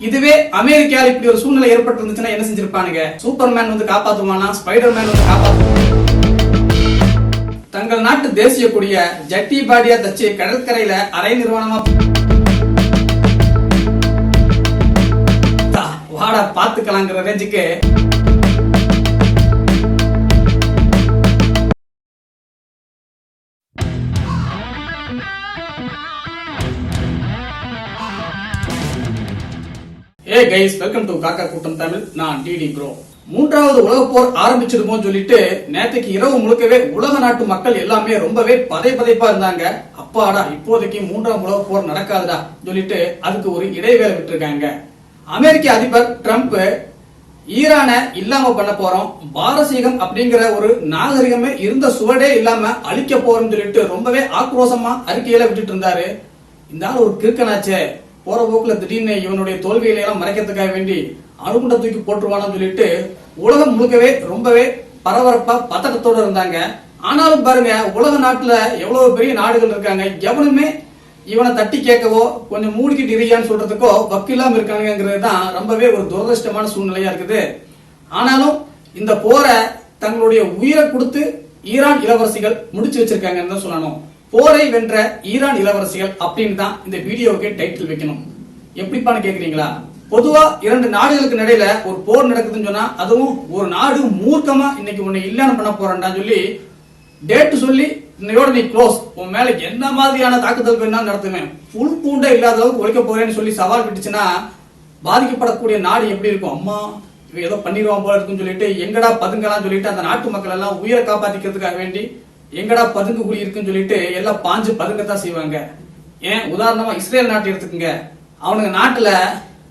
இதுவே அமெரிக்கால இப்படி ஒரு சூழ்நிலை ஏற்பட்டு இருந்துச்சுன்னா என்ன செஞ்சிருப்பானுங்க? சூப்பர்மேன் வந்து காப்பாத்துவானா? ஸ்பைடர்மேன் வந்து காப்பாத்துவானா? தங்கள் நாட்டு தேசிய கொடிய ஜட்டி பாடியா தச்சு கடற்கரையில அரை நிர்வாணமா வாடா பாத்துக்கலாங்கிற ரேஞ்சுக்கு ஏ கைஸ், வெல்கம் டு காக்கா கூட்டம் தமிழ். நான் டிடி ப்ரோ. மூன்றாவது உலக போர் ஆரம்பிச்சிடுமோன்னு சொல்லிட்டு நேற்றுக்கு இரவு முழுக்கவே உலக நாட்டு மக்கள் எல்லாமே ரொம்பவே பதைப்பா இருந்தாங்க. அப்பாடா, இப்போதைக்கு மூன்றாம் உலக போர் நடக்காதுடா சொல்லிட்டு அதுக்கு ஒரு இடைவேளை விட்டுருக்காங்க. அமெரிக்க அதிபர் ட்ரம்ப் ஈரானை இல்லாம பண்ண போறோம், பாரசீகம் அப்படிங்கிற ஒரு நாகரிகமே இருந்த சுவடே இல்லாம அழிக்க போறோம்னு சொல்லிட்டு ரொம்பவே ஆக்ரோஷமா அறிக்கையில விட்டுட்டு இருந்தாரு. இந்த ஆள் ஒரு கிறுக்கனாச்சே, போற போக்குல திடீர்னு இவனுடைய தோல்விகளை எல்லாம் மறைக்கிறதுக்காக வேண்டி அணுகுண்ட தூக்கி போட்டுருவானு சொல்லிட்டு உலகம் முழுக்கவே ரொம்பவே பரபரப்பா பதட்டத்தோட இருந்தாங்க. ஆனாலும் பாருங்க, உலக நாட்டுல எவ்வளவு பெரிய நாடுகள் இருக்காங்க, எவனுமே இவனை தட்டி கேட்கவோ கொஞ்சம் மூடிக்கிட்டு இருக்கியான்னு சொல்றதுக்கோ வக்கில்லாம இருக்காங்கிறது தான் ரொம்பவே ஒரு துரதிருஷ்டமான சூழ்நிலையா இருக்குது. ஆனாலும் இந்த போரை தங்களுடைய உயிரை கொடுத்து ஈரான் இளவரசிகள் முடிச்சு வச்சிருக்காங்கன்னு தான் சொல்லணும். போரை வென்ற ஈரான் இளவரசிகள் அப்படின்னு தான் இந்த வீடியோவுக்கு டைட்டில் வைக்கணும். எப்படிப்பான்னு கேக்குறீங்களா? பொதுவா இரண்டு நாடுகளுக்கு இடையில ஒரு போர் நடக்குதுன்னு சொன்னா, அதுவும் ஒரு நாடு மூர்க்கமா இன்னைக்கு உன்னை இல்லன்னு பண்ண போறேன்டா சொல்லி டேட் சொல்லி இன்னையோட நீ க்ளோஸ், உன் மேல என்ன மாதிரியான தாக்குதல் வேணாலும் நடத்துவேன், புல் பூண்டே இல்லாத அளவுக்கு உழைக்க போறேன்னு சொல்லி சவால் விட்டுச்சுன்னா பாதிக்கப்படக்கூடிய நாடு எப்படி இருக்கும்? அம்மா இவ ஏதோ பண்ணிடுவான் போல இருக்குன்னு சொல்லிட்டு எங்கடா பதுங்கலாம் சொல்லிட்டு அந்த நாட்டு மக்கள் எல்லாம் உயிரை காப்பாத்திக்கிறதுக்காக வேண்டி எங்கடா பதுங்கு குழி இருக்குன்னு சொல்லிட்டு எல்லாம் பாஞ்சு பதுங்கத்தான் செய்வாங்க. ஏன் உதாரணமா இஸ்ரேல் நாட்டு எடுத்துக்கங்க. அவனுங்க நாட்டுல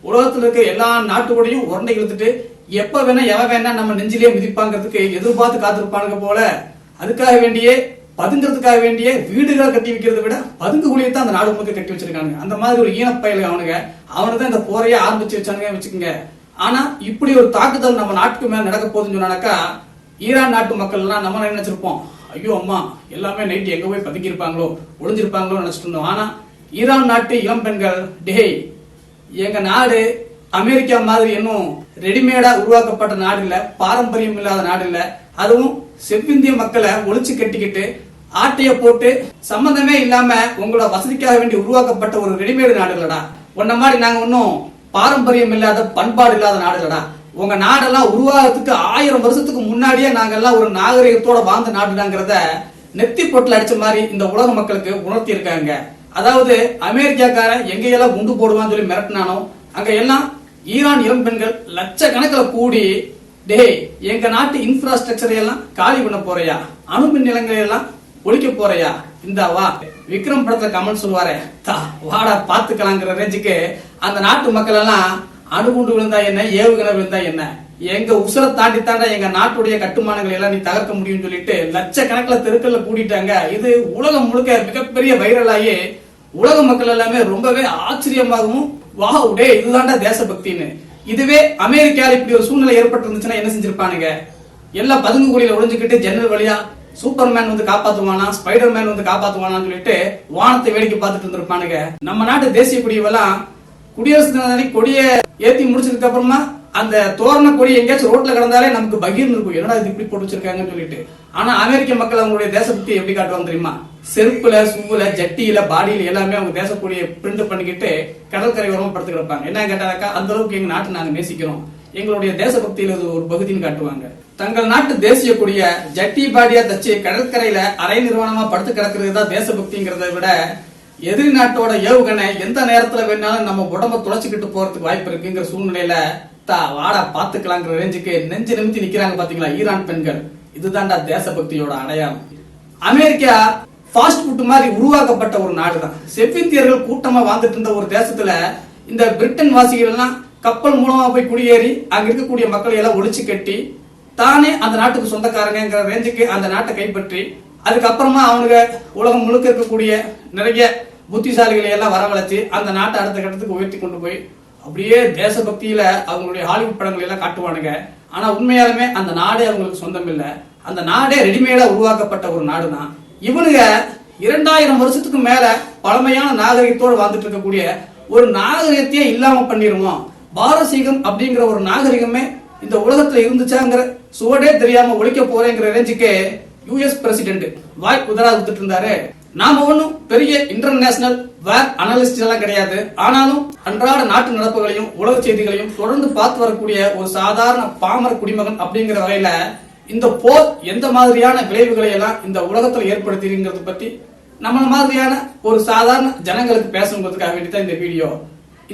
உலகத்துல இருக்க எல்லா நாட்டுக்கூடையும் உரண்டை இழுத்துட்டு எப்ப வேணா எவன் வேணா நம்ம நெஞ்சிலேயே மிதிப்பாங்கிறதுக்கு எதிர்பார்த்து காத்திருப்பானுங்க போல. அதுக்காக வேண்டியே பதுங்கிறதுக்காக வேண்டிய வீடுகளை கட்டி வைக்கிறத விட பதுங்கு குழியை தான் அந்த நாடு முழுக்க கட்டி வச்சிருக்காங்க. அந்த மாதிரி ஒரு ஈனப்பயலுங்க அவனுதான் இந்த போரையே ஆரம்பிச்சு வச்சானுங்க வச்சுக்கோங்க. ஆனா இப்படி ஒரு தாக்குதல் நம்ம நாட்டுக்கு மேல நடக்க போகுதுன்னு சொன்னாக்கா ஈரான் நாட்டு மக்கள் எல்லாம் நம்ம நினைச்சிருப்போம், ஐயோ அம்மா எல்லாமே நைட்டு எங்க போய் பதுக்கி இருப்பாங்களோ ஒளிஞ்சிருப்பாங்களோ நினைச்சிட்டு இருந்தோம். ஆனா ஈரான் நாட்டு இளம் பெண்கள், டேய் எங்க நாடு அமெரிக்கா மாதிரி இன்னும் ரெடிமேடா உருவாக்கப்பட்ட நாடு இல்ல, பாரம்பரியம் இல்லாத நாடு இல்ல, அதுவும் செவ்விந்திய மக்களை ஒழிச்சு கட்டிக்கிட்டு ஆட்டைய போட்டு சம்பந்தமே இல்லாம உங்களோட வசதிக்காக வேண்டி உருவாக்கப்பட்ட ஒரு ரெடிமேடு நாடு இல்லடா. உன்ன மாதிரி நாங்க ஒன்னும் பாரம்பரியம் இல்லாத பண்பாடு இல்லாத நாடு இல்லடா. உங்க நாடெல்லாம் உருவாகிறதுக்கு 1000 வருஷத்துக்கு முன்னாடியே நாங்கெல்லாம் ஒரு நாகரிகத்தோட வாழ்ந்த நாடுதாங்கிறத நெத்தி பொட்டில் அடிச்ச மாதிரி இந்த உலக மக்களுக்கு உணர்த்தி இருக்காங்க. அதாவது அமெரிக்காக்காரன் எங்கெல்லாம் குண்டு போடுவான்னு சொல்லி மிரட்டினானோ அங்க எல்லாம் ஈரான் இளம் பெண்கள் லட்சக்கணக்கில் கூடி, டேய் எங்க நாட்டு இன்ஃப்ராஸ்ட்ரக்சரை எல்லாம் காலி பண்ண போறியா, அணுமின் நிலங்களை எல்லாம் ஒழிக்க போறியா, இந்த வா விக்ரம் படத்துல கமல் சொல்லுவாரே வாடா பாத்துக்கலாங்கிற ரேஞ்சுக்கு அந்த நாட்டு மக்கள் எல்லாம் அணுகுண்டு விழுந்தா என்ன, ஏவுகணை விழுந்தா என்ன, எங்க உசுரை தாண்டி தாண்டா எங்க நாட்டுடைய கட்டுமானங்களை எல்லாம் நீ தகர்க்க முடியும்னு சொல்லிட்டு லட்சக்கணக்கில் தெருக்கள்ல கூட்டிட்டாங்க. இது உலகம் முழுக்க மிகப்பெரிய வைரலாகி உலக மக்கள் எல்லாமே ரொம்பவே ஆச்சரியமாகவும் வாவ் டே இதுதான்டா தேசபக்தின்னு. இதுவே அமெரிக்கால இப்படி ஒரு சூழ்நிலை ஏற்பட்டு இருந்துச்சுன்னா என்ன செஞ்சிருப்பானுங்க? எல்லாம் பதுங்கு குழியில ஒளிஞ்சுக்கிட்டு ஜன்னல் வழியா சூப்பர்மேன் வந்து காப்பாத்துவானா, ஸ்பைடர்மேன் வந்து காப்பாத்துவானான்னு சொல்லிட்டு வானத்தை வேடிக்கை பார்த்துட்டு இருந்திருப்பானுங்க. நம்ம நாட்டு தேசிய கொடியெல்லாம் குடியரசு தின கொடியை ஏத்தி முடிச்சதுக்கு அப்புறமா அந்த தோரண கொடி எங்கேயாச்சும் ரோட்ல கிடந்தாலே நமக்கு பகீர்னு இருக்கும், என்னடா இது இப்படி போட்டு வச்சிருக்காங்கன்னு சொல்லிட்டு. ஆனா அமெரிக்க மக்கள் அவங்களுடைய தேசபக்தி எப்படி காட்டுவாங்க தெரியுமா? செருப்புல, சூவுல, ஜட்டியில, பாடியில எல்லாமே அவங்க தேசக்கூடிய பிரிண்ட் பண்ணிக்கிட்டு கடற்கரை ஓரமா படுத்து கிடப்பாங்க. என்ன கேட்டாக்கா அந்த அளவுக்கு எங்க நாட்டை நாங்க நேசிக்கிறோம், எங்களுடைய தேசபக்தியில ஒரு பகுதின்னு காட்டுவாங்க. தங்கள் நாட்டு தேசிய கொடிய ஜட்டி பாடியா தச்சு கடற்கரையில அரை நிர்வாணமா படுத்து கிடக்கிறது தான் தேசபக்திங்கிறத விட எதிரி நாட்டோட ஏவுகணை எந்த நேரத்துல வேணாலும் நம்ம உடம்ப துளைச்சுக்கிட்டு போறதுக்கு வாய்ப்பு இருக்குங்கிற சூழ்நிலையில வாடா பாத்துக்கலாங்கிற ரேஞ்சுக்கு நெஞ்சு நிமித்தி நிக்கிறாங்க பாத்தீங்களா ஈரான் பெண்கள். இதுதான்டா தேசபக்தியோட அடையாளம். அமெரிக்கா ஃபாஸ்ட் ஃபுட் மாதிரி உருவாக்கப்பட்ட ஒரு நாடுதான். செவ்விந்தியர்கள் கூட்டமா வாழ்ந்துட்டு இருந்த ஒரு தேசத்துல இந்த பிரிட்டன் வாசிகள் எல்லாம் கப்பல் மூலமா போய் குடியேறி அங்க இருக்கக்கூடிய மக்களை எல்லாம் ஒழிச்சு கட்டி தானே அந்த நாட்டுக்கு சொந்தக்காரங்கிற ரேஞ்சுக்கு அந்த நாட்டை கைப்பற்றி அதுக்கப்புறமா அவனுக்கு உலகம் முழுக்க இருக்கக்கூடிய நிறைய புத்திசாலிகளை எல்லாம் வரவழைச்சு அந்த நாட்டை அடுத்த கட்டத்துக்கு உயர்த்தி கொண்டு போய் அப்படியே தேசபக்தியில அவங்களுடைய ஹாலிவுட் படங்கள் எல்லாம் காட்டுவானுங்க. ஆனா உண்மையாலுமே அந்த நாடே அவங்களுக்கு சொந்தம் இல்ல, அந்த நாடே ரெடிமேடா உருவாக்கப்பட்ட ஒரு நாடு தான். இவனுங்க 2000 வருஷத்துக்கு மேல பழமையான நாகரிகத்தோடு வாழ்ந்துட்டு இருக்கக்கூடிய ஒரு நாகரிகத்தையே இல்லாம பண்ணிருவோம், பாரசீகம் அப்படிங்கிற ஒரு நாகரிகமே இந்த உலகத்துல இருந்துச்சாங்கிற சுவடே தெரியாம ஒழிக்க போறேங்கிற ரேஞ்சுக்கு யுஎஸ் பிரசிடென்ட் வாய் உதரா கொடுத்துட்டு இருந்தாரு. நாம ஒண்ணும் பெரிய இன்டர்நேஷனல் வேர் அனலிஸ்ட் எல்லாம் கிடையாது. ஆனாலும் அன்றாட நாட்டு நடப்புகளையும் உலக செய்திகளையும் தொடர்ந்து பார்த்து வரக்கூடிய ஒரு சாதாரண பாமர குடிமகன் அப்படிங்கிற வகையில இந்த போர் எந்த மாதிரியான விளைவுகளை எல்லாம் இந்த உலகத்துல ஏற்படுத்திங்கிறத பத்தி நம்ம மாதிரியான ஒரு சாதாரண ஜனங்களுக்கு பேசணுங்கிறதுக்காக வேண்டிதான் இந்த வீடியோ.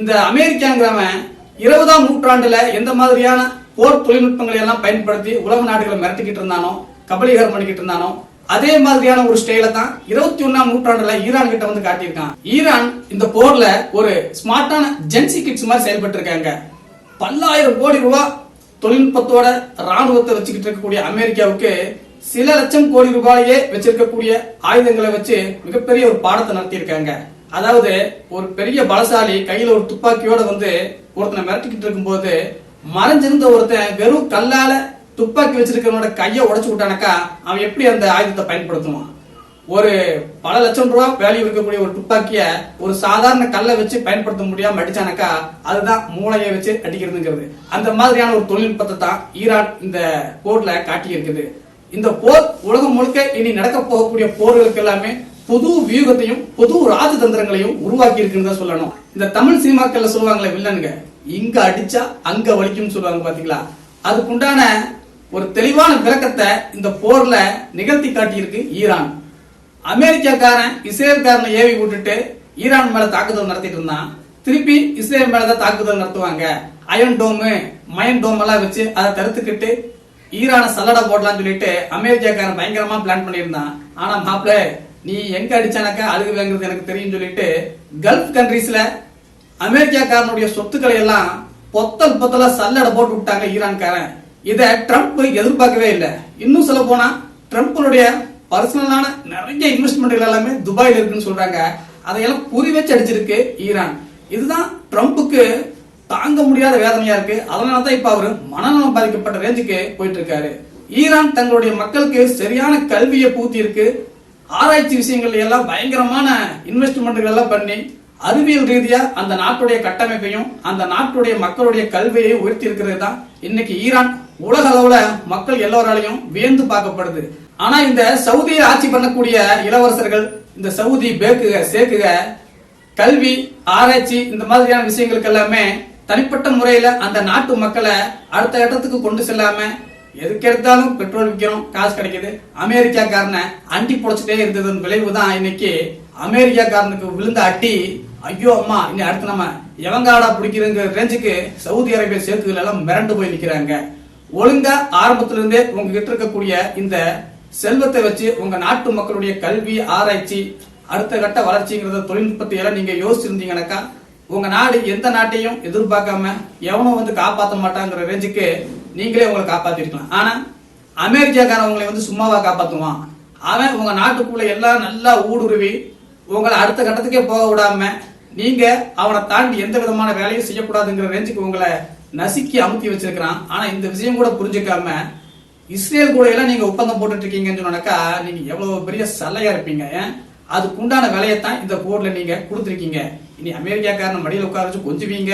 இந்த அமெரிக்காங்கிறவன் 20ஆம் நூற்றாண்டுல எந்த மாதிரியான போர் தொழில்நுட்பங்களை எல்லாம் பயன்படுத்தி உலக நாடுகளை மிரட்டிக்கிட்டு இருந்தானோ, கபலீகரம் பண்ணிக்கிட்டு இருந்தானோ, அதே மாதிரியான ஒரு ஸ்டைல தான் 21ஆம் நூற்றாண்டுல ஈரான் கிட்ட வந்து காட்டியிருக்கான். ஈரான் இந்த போர்ல ஒரு ஸ்மார்ட்டான ஜென்சி கிட்ஸ் மாதிரி செயல்பட்டு இருக்காங்க. பல்லாயிரம் கோடி ரூபாய் தொழில்நுட்பத்தோட ராணுவத்தை வச்சுக்கிட்டு இருக்கக்கூடிய அமெரிக்காவுக்கு சில லட்சம் கோடி ரூபாயே வச்சிருக்கக்கூடிய ஆயுதங்களை வச்சு மிகப்பெரிய ஒரு பாடத்தை நடத்தி இருக்காங்க. அதாவது ஒரு பெரிய பலசாலி கையில ஒரு துப்பாக்கியோட வந்து ஒருத்தனை மிரட்டிக்கிட்டு இருக்கும் போது மறைஞ்சிருந்த ஒருத்தன் வெறும் கல்லால துப்பாக்கி வச்சிருக்கிறவனோட கையை உடைச்சு விட்டானக்கா அவன் எப்படி அந்த ஆயுதத்தை பயன்படுத்துவான்? ஒரு பல லட்சம் ரூபாய் வேல்யூ இருக்கக்கூடிய ஒரு துப்பாக்கிய ஒரு சாதாரண கல்லை வச்சு பயன்படுத்த முடியாம அடிச்சானக்கா அதுதான் மூளையை வச்சு அடிக்கிறதுங்கிறது. அந்த மாதிரியான ஒரு தொழில்நுட்பத்தை தான் ஈரான் இந்த போர்ல காட்டி இருக்குது. இந்த போர் உலகம் முழுக்க இனி நடக்க போகக்கூடிய போர்களுக்கு எல்லாமே புது வியூகத்தையும் புது ராஜதந்திரங்களையும் உருவாக்கி இருக்குன்னு தான் சொல்லணும். இந்த தமிழ் சினிமாக்கள்ல சொல்லுவாங்களே வில்லனுங்க, இங்க அடிச்சா அங்க வலிக்கும்னு சொல்லுவாங்க பாத்தீங்களா, அதுக்குண்டான ஒரு தெளிவான விளக்கத்தை இந்த போர்ல நிகழ்த்தி காட்டியிருக்கு ஈரான். அமெரிக்காக்காரன் இஸ்ரேல்காரனை ஏவி விட்டுட்டு ஈரான் மேல தாக்குதல் நடத்திட்டு இருந்தான். திருப்பி இஸ்ரேல் மேலதான் தாக்குதல் நடத்துவாங்க. அயன் டோமு மயன் டோம் எல்லாம் வச்சு அதை தடுத்துக்கிட்டு ஈரான சல்லடை போடலாம்னு சொல்லிட்டு அமெரிக்காக்காரன் பயங்கரமா பிளான் பண்ணியிருந்தான். ஆனா மாப்பிள்ள நீ எங்க அடிச்சானாக்கா அழுகுவேங்கிறது எனக்கு தெரியும் சொல்லிட்டு கல்ஃப் கண்ட்ரீஸ்ல அமெரிக்காக்காரனுடைய சொத்துக்களை எல்லாம் பொத்தல் பொத்தலா சல்லடை போட்டு விட்டாங்க ஈரான்காரன். இத ட்ரம்ப் எதிர்பார்க்கவே இல்லை. இன்னும் சொல்ல போனா ட்ரம்ப்னுடைய பர்சனலான நிறைய இன்வெஸ்ட்மெண்ட்கள் எல்லாமே துபாயில இருக்குன்னு சொல்றாங்க. அதையெல்லாம் குறி வச்சு அடிச்சிருக்கு ஈரான். இதுதான் ட்ரம்ப்புக்கு தாங்க முடியாத வேதனையா இருக்கு. அதனாலதான் இப்ப அவரு மனநலம் பாதிக்கப்பட்ட ரேஞ்சுக்கு போயிட்டு இருக்காரு. ஈரான் தங்களுடைய மக்களுக்கு சரியான கல்வியை பூத்தி இருக்கு. ஆராய்ச்சி விஷயங்கள் எல்லாம் பயங்கரமான இன்வெஸ்ட்மெண்ட்கள் எல்லாம் பண்ணி அறிவியல் ரீதியா அந்த நாட்டுடைய கட்டமைப்பையும் அந்த நாட்டுடைய மக்களுடைய கல்வியையும் உயர்த்தி இருக்கிறது தான் இன்னைக்கு ஈரான் உலக அளவுல மக்கள் எல்லோராலையும் வியந்து பார்க்கப்படுது. ஆனா இந்த சவுதியை ஆட்சி பண்ணக்கூடிய இளவரசர்கள், இந்த சவுதி பேக்குக சேக்குக கல்வி ஆராய்ச்சி இந்த மாதிரியான விஷயங்களுக்கு எல்லாமே தனிப்பட்ட முறையில அந்த நாட்டு மக்களை அடுத்த கட்டத்துக்கு கொண்டு செல்லாம எதுக்கு எடுத்தாலும் பெட்ரோல் விற்கிறோம், காசு கிடைக்குது, அமெரிக்காக்காரனை அண்டி புடைச்சிட்டே இருந்ததன் விளைவுதான் இன்னைக்கு அமெரிக்காக்காரனுக்கு விழுந்த அட்டி ஐயோ அம்மா இனி அடுத்து நம்ம எவங்காடா பிடிக்கிறங்கிற ரேஞ்சுக்கு சவுதி அரேபிய சேக்குகள் எல்லாம் மிரண்டு போய் நிக்கிறாங்க. ஒழுங்கா ஆரம்பத்துல இருந்தே உங்ககிட்ட இருக்கக்கூடிய இந்த செல்வத்தை வச்சு உங்க நாட்டு மக்களுடைய கல்வி ஆராய்ச்சி அடுத்த கட்ட வளர்ச்சிங்கிறத தொழில்நுட்பத்தை எல்லாம் நீங்க யோசிச்சிருந்தீங்கன்னாக்கா உங்க நாடு எந்த நாட்டையும் எதிர்பார்க்காம எவனும் வந்து காப்பாற்ற மாட்டாங்கிற ரேஞ்சுக்கு நீங்களே உங்களை காப்பாத்திருக்கலாம். ஆனா அமெரிக்காக்காரன் உங்களை வந்து சும்மாவா காப்பாத்துவான்? அவன் உங்க நாட்டுக்குள்ள எல்லாம் நல்லா ஊடுருவி உங்களை அடுத்த கட்டத்துக்கே போக விடாம நீங்க அவனை தாண்டி எந்த விதமான வேலையும் செய்யக்கூடாதுங்கிற ரேஞ்சுக்கு உங்களை நசுக்கி அமுத்தி வச்சிருக்கிறான். ஆனா இந்த விஷயம் கூட புரிஞ்சுக்காம இஸ்ரேல் கூட எல்லாம் நீங்க ஒப்பந்தம் போட்டுட்டு இருக்கீங்கன்னு சொன்னாக்கா நீங்க எவ்வளவு பெரிய சல்லையா இருப்பீங்க. அதுக்குண்டான வேலையத்தான் இந்த போர்ல நீங்க கொடுத்திருக்கீங்க. இனி அமெரிக்காக்காரன் மடியில உட்கார வச்சு கொஞ்சுவீங்க.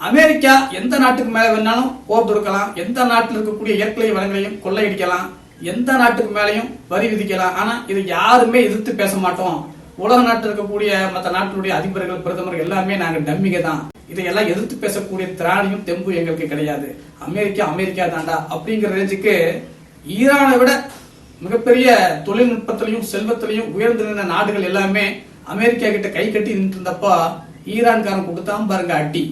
அமெரிக்கா எந்த நாட்டுக்கு மேல வேணாலும் போர் தொடுக்கலாம், எந்த நாட்டில் இருக்கக்கூடிய இயற்கை வளங்களையும் கொள்ளையடிக்கலாம், எந்த நாட்டுக்கு மேலையும் வரி விதிக்கலாம். ஆனா இதை யாருமே எதிர்த்து பேச மாட்டோம். உலக நாட்டில் இருக்கக்கூடிய மற்ற நாட்டினுடைய அதிபர்கள் பிரதமர்கள் எல்லாமே நாங்க டம்மிங்க தான். இதையெல்லாம் எதிர்த்து பேசக்கூடிய திராணியும் தெம்பு எங்களுக்கு கிடையாது. அமெரிக்கா அமெரிக்கா தாண்டா அப்படிங்கிற ரேஞ்சுக்கு ஈரானை விட மிகப்பெரிய தொழில்நுட்பத்திலையும் செல்வத்திலையும் உயர்ந்திருந்த நாடுகள் எல்லாமே அமெரிக்கா கிட்ட கை கட்டி நின்று இருந்தப்ப ஈரான்காரன் கொடுத்தான் பாருங்க அடி.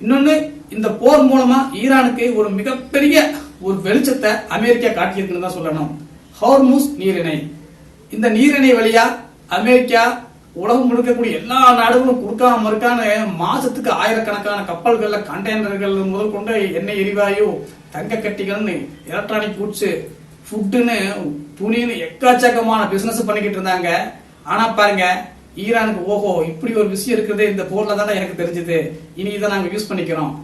இன்னொன்னு இந்த போர் மூலமா ஈரானுக்கு ஒரு மிகப்பெரிய ஒரு வெளிச்சத்தை அமெரிக்கா காட்டியிருக்குன்னு தான் சொல்லணும். ஹோர்முஸ் நீரிணை, இந்த நீரிணை வழியா அமெரிக்கா உலகம் முழுக்கக்கூடிய எல்லா நாடுகளும் கொடுக்காம மறுக்கான மாசத்துக்கு ஆயிரக்கணக்கான கப்பல்கள்ல கண்டெய்னர்கள் முதல் கொண்டு எண்ணெய் எரிவாயு தங்க கட்டிகள்னு எலக்ட்ரானிக் குட்ஸ் ஃபுட்டுன்னு துணின்னு எக்காச்சக்கமான பிசினஸ் பண்ணிக்கிட்டு இருந்தாங்க. ஆனா பாருங்க ஈரானுக்கு ஓஹோ இப்படி ஒரு விஷயம் இருக்குது இந்த போர்ல தான் எனக்கு தெரிஞ்சது, இனி இதை நாங்க யூஸ் பண்ணிக்கிறோம்.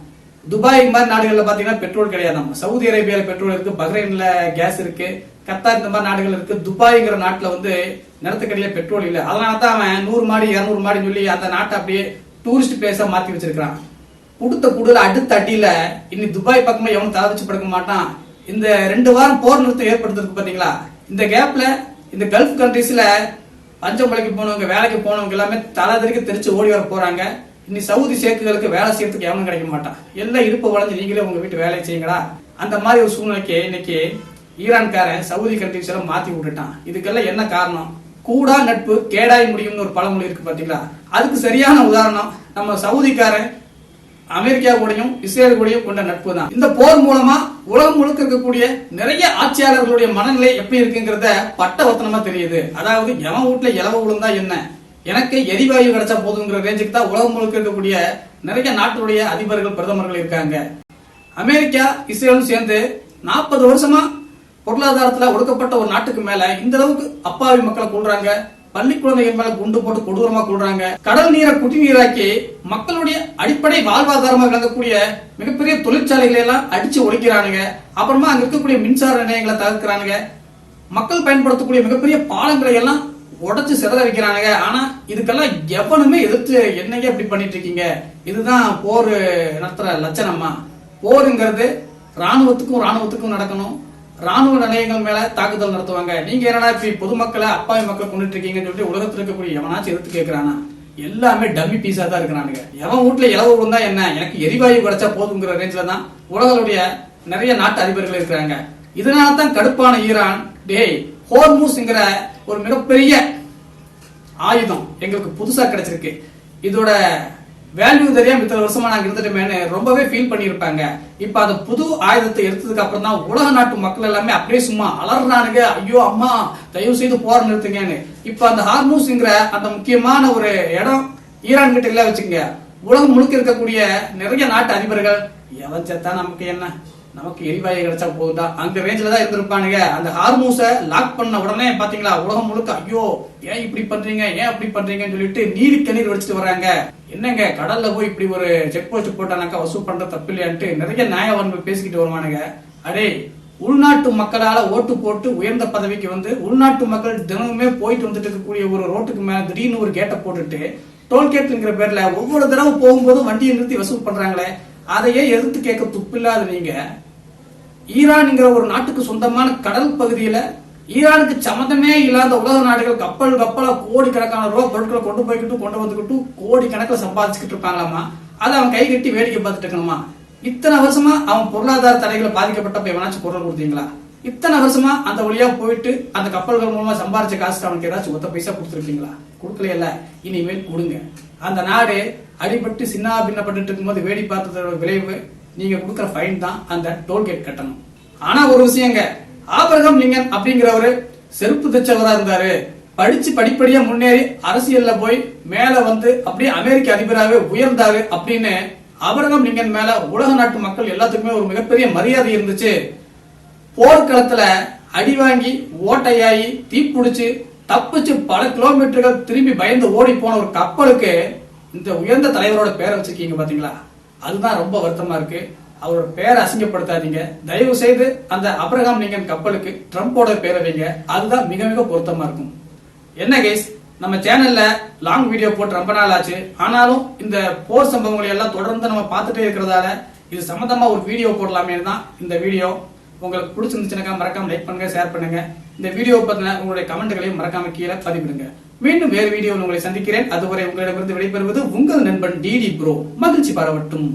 துபாய் மாதிரி நாடுகள்ல பாத்தீங்கன்னா பெட்ரோல் கிடையாது. நம்ம சவுதி அரேபியால பெட்ரோல் இருக்கு, பஹ்ரைன்ல கேஸ் இருக்கு, கத்தார் இந்த மாதிரி நாடுகள் இருக்கு. துபாய்ங்கிற நாட்டுல வந்து நிலத்துக்கடியில பெட்ரோல் இல்ல. அதனால தான் அவன் 100 மாடி 200 மாடி சொல்லி அந்த நாட்டை அப்படியே டூரிஸ்ட் பிளேஸா மாத்தி வச்சிருக்கான். கொடுத்த குடுல அடுத்த அடியில இனி துபாய் பக்கமா எவனும் தலை வச்சு படுக்க மாட்டான். இந்த 2 வாரம் போர் நிறுத்தம் ஏற்படுத்திருக்கு பாத்தீங்களா, இந்த கேப்ல இந்த கல்ஃப் கண்ட்ரீஸ்ல பஞ்சமலைக்கு போனவங்க வேலைக்கு போனவங்க எல்லாமே தலை தெரிச்சு ஓடி வர போறாங்க. இனி சவுதி சேக்குகளுக்கு வேலை செய்யறதுக்கு எவனும் கிடைக்க மாட்டான். எல்லாம் இருப்பு வளைஞ்சு நீங்களே உங்க வீட்டு வேலையை செய்யுங்களா. அந்த மாதிரி ஒரு சூழ்நிலைக்கு இன்னைக்கு ஈரான்காரன் சவுதி கண்ட்ரீஸ் எல்லாம் மாத்தி விட்டுட்டான். இதுக்கெல்லாம் என்ன காரணம்? கூடா நட்பு கேடாய் முடியும்னு ஒரு பழமொழி இருக்கு பாத்தீங்களா, அதுக்கு சரியான உதாரணம் நம்ம சவுதிக்காரன் அமெரிக்கா கூடயும் இஸ்ரேல் கூடயும் கொண்ட நட்பு தான். இந்த போர் மூலமா உலகம் முழுக்க இருக்கக்கூடிய நிறைய ஆட்சியாளர்களுடைய மனநிலை எப்படி இருக்குங்கிறத பட்டவர்த்தனமா தெரியுது. அதாவது எவன் வீட்டுல இலவ விழுந்தா என்ன, எனக்கு எரிவாயு கிடைச்சா போதுங்கிற ரேஞ்சுக்கு தான் உலகம் முழுக்க இருக்கக்கூடிய நிறைய நாட்டுடைய அதிபர்கள் பிரதமர்கள் இருக்காங்க. அமெரிக்கா இஸ்ரேலும் சேர்ந்து 40 வருஷமா பொருளாதாரத்துல ஒடுக்கப்பட்ட ஒரு நாட்டுக்கு மேல இந்த அளவுக்கு அப்பாவி மக்களை கொள்றாங்க. பள்ளி குழந்தைகள் மேல குண்டு போட்டு கொடூரமா கொள்றாங்க. கடல் நீரை குடிநீராக்கி மக்களுடைய அடிப்படை வாழ்வாதாரமா விளங்கக்கூடிய மிகப்பெரிய தொழிற்சாலைகளை எல்லாம் அடிச்சு ஒழிக்கிறானுங்க. அப்புறமா அங்க இருக்கக்கூடிய மின்சார நிலையங்களை தகர்க்கிறானுங்க. மக்கள் பயன்படுத்தக்கூடிய மிகப்பெரிய பாலங்களை எல்லாம் உடைச்சு சிதற வைக்கிறானுங்க. ஆனா இதுக்கெல்லாம் எவனுமே எதிர்த்து என்னங்க இப்படி பண்ணிட்டு இருக்கீங்க? இதுதான் போர் நடத்துற லட்சணமா? போருங்கிறது ராணுவத்துக்கும் நடக்கணும். ராணுவ நிலையங்கள் மேல தாக்குதல் நடத்துவாங்க. நீங்க என்னடா இப்ப பொதுமக்களை அப்பாவி மக்கள் கொண்டுட்டு இருக்கீங்கன்னு சொல்லிட்டு உலகத்துல இருக்கக்கூடிய எவனாச்சும் எதிர்த்து கேட்கிறானா? எல்லாமே டம்மி பீஸா தான் இருக்கிறானுங்க. எவன் வீட்டுல இலவு விழுந்தா என்ன, எனக்கு எரிவாயு கிடைச்சா போதுங்கிற ரேஞ்சில தான் உலகளுடைய நிறைய நாட்டு அதிபர்கள் இருக்கிறாங்க. இதனாலதான் கடுப்பான ஈரான், டேய் ஹோர்மூஸ்ங்கிற ஒரு மிகப்பெரிய ஆயுதம் எங்களுக்கு புதுசா கிடைச்சிருக்கு, இதோட வேல்யூ தெரியாம இத்தனை வருஷமா நாங்க இருந்துட்டோமேனு ரொம்பவே ஃபீல் பண்ணிருப்பாங்க. இப்ப அந்த புது ஆயுதத்தை எடுத்ததுக்கு அப்புறம் தான் உலக நாட்டு மக்கள் எல்லாமே அப்படியே சும்மா அலறானுங்க, ஐயோ அம்மா தயவு செய்து போர் நிறுத்துங்கன்னு. இப்ப அந்த ஹார்மூஸ்ங்கிற அந்த முக்கியமான ஒரு இடம் ஈரான் கிட்ட இல்ல வச்சுங்க, உலகம் முழுக்க இருக்கக்கூடிய நிறைய நாட்டு அதிபர்கள் எவன் செத்தா நமக்கு என்ன, நமக்கு எரிவாயு கிடைச்சா போகுதா அந்த ரேஞ்சில தான் இருந்திருப்பானுங்க. அந்த ஹார்மூஸை லாக் பண்ண உடனே பாத்தீங்களா உலகம் முழுக்க ஐயோ ஏன் இப்படி பண்றீங்க, ஏன் அப்படி பண்றீங்கன்னு சொல்லிட்டு நீரி கண்ணீர் வடிச்சிட்டு வராங்க. என்னங்க கடல்ல போய் இப்படி ஒரு செக் போஸ்ட் போட்டானாக்கா வசூல் பண்ற தப்பு இல்லையான்ட்டு நிறைய நியாயவான்கள் பேசிக்கிட்டு வருவானுங்க. அடே உள்நாட்டு மக்களால ஓட்டு போட்டு உயர்ந்த பதவிக்கு வந்து உள்நாட்டு மக்கள் தினமுமே போயிட்டு வந்துட்டு இருக்கக்கூடிய ஒரு ரோட்டுக்கு மேல திடீர்னு ஒரு கேட்டை போட்டுட்டு டோல்கேட்ங்கிற பேர்ல ஒவ்வொரு தடவை போகும்போதும் வண்டியை நிறுத்தி வசூல் பண்றாங்களே, அதையே எதிர்த்து கேட்க துப்பில்லாத நீங்க ஈரான்ங்கிற ஒரு நாட்டுக்கு சொந்தமான கடல் பகுதியில ஈரானுக்கு சம்மந்தமே இல்லாத உலக நாடுகள் கப்பலா கோடிக்கணக்கான ரூபாய் பொருட்களை கொண்டு வந்துகிட்டு கோடி கணக்கில் சம்பாதிச்சுக்கிட்டு இருப்பாங்களாமா. அதை அவன் கை கட்டி வேடிக்கை பார்த்துட்டு இருக்கணுமா? இத்தனை வருஷமா அவன் பொருளாதார தடைகளை பாதிக்கப்பட்டப்ப எவனாச்சும் குரல் கொடுத்தீங்களா? இத்தனை வருஷமா அந்த வழியா போயிட்டு அந்த கப்பல்கள் மூலமா சம்பாதிச்ச காசு அவனுக்கு ஏதாச்சும் ஒத்த பைசா கொடுத்துருக்கீங்களா? கொடுக்கலையல்ல, இனிமேல் கொடுங்க. அந்த நாடு அடிபட்டு சின்ன பின்னப்பட்டு இருக்கும்போது வேடி பார்த்ததோட விளைவு நீங்க கொடுக்கற ஃபைன் தான் அந்த டோல்கேட் கட்டணும். ஆனா ஒரு விஷயங்க, ஆபிரகாம் லிங்கன் அப்படிங்கிறவரு செருப்பு தைச்சவரா இருந்தாரு, படிச்சு படிப்படியா முன்னேறி அரசியல்ல போய் மேல வந்து அப்படியே அமெரிக்க அதிபராகவே உயர்ந்தாரு அப்படின்னு ஆபிரகாம் லிங்கன் மேல உலக நாட்டு மக்கள் எல்லாத்துக்குமே ஒரு மிகப்பெரிய மரியாதை இருந்துச்சு. போர்க்களத்துல அடி வாங்கி ஓட்டையாயி தீப்பிடிச்சு தப்பிச்சு பல கிலோமீட்டர்கள் திரும்பி பயந்து ஓடி போன ஒரு கப்பலுக்கு இந்த உயர்ந்த தலைவரோட பேரை வச்சிருக்கீங்க பாத்தீங்களா? அதுதான் ரொம்ப வருத்தமா இருக்கு. அவரோட பேரை அசிங்கப்படுத்தாதீங்க தயவு செய்து. அந்த ஆபிரகாம் லிங்கன் கப்பலுக்கு ட்ரம்போட பேரை வைங்க, அதுதான் மிக மிக பொருத்தமா இருக்கும். என்ன கைஸ், நம்ம சேனல்ல லாங் வீடியோ போட்டு ரொம்ப நாள் ஆச்சு. ஆனாலும் இந்த போர் சம்பவங்களை எல்லாம் தொடர்ந்து நம்ம பார்த்துட்டே இருக்கிறதால இது சம்பந்தமா ஒரு வீடியோ போடலாமே தான் இந்த வீடியோ. உங்களுக்கு பிடிச்சிருந்துச்சுனாக்கா மறக்காம லைக் பண்ணுங்க, ஷேர் பண்ணுங்க. இந்த வீடியோ பத்தின உங்களுடைய கமெண்ட்களையும் மறக்காம கீழே பதிவிடுங்க. மீண்டும் வேறு வீடியோவில் உங்களை சந்திக்கிறேன். அதுவரை உங்களிடமிருந்து விடைபெறுவது உங்கள் நண்பன் டிடி ப்ரோ. மகிழ்ச்சி பாராட்டும்.